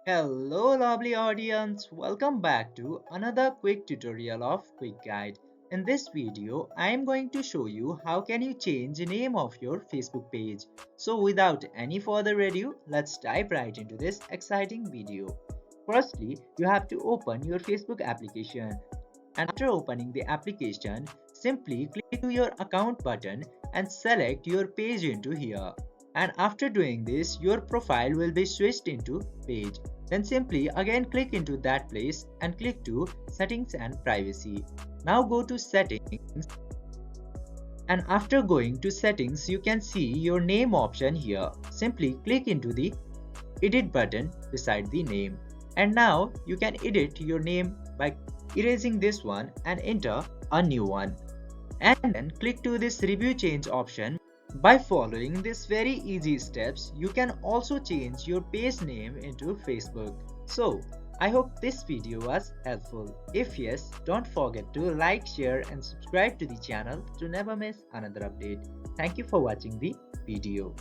Hello lovely audience, welcome back to another quick tutorial of Quick Guide. In this video, I am going to show you how can you change the name of your Facebook page. So without any further ado, let's dive right into this exciting video. Firstly, you have to open your Facebook application. And after opening the application, simply click to your account button and select your page into here. And after doing this, your profile will be switched into page. Then simply again click into that place and click to settings and privacy. Now go to settings, and after going to settings you can see your name option here. Simply click into the edit button beside the name. And now you can edit your name by erasing this one and enter a new one. And then click to this review change option. By following these very easy steps, you can also change your page name into Facebook. So, I hope this video was helpful. If yes, don't forget to like, share and subscribe to the channel to never miss another update. Thank you for watching the video.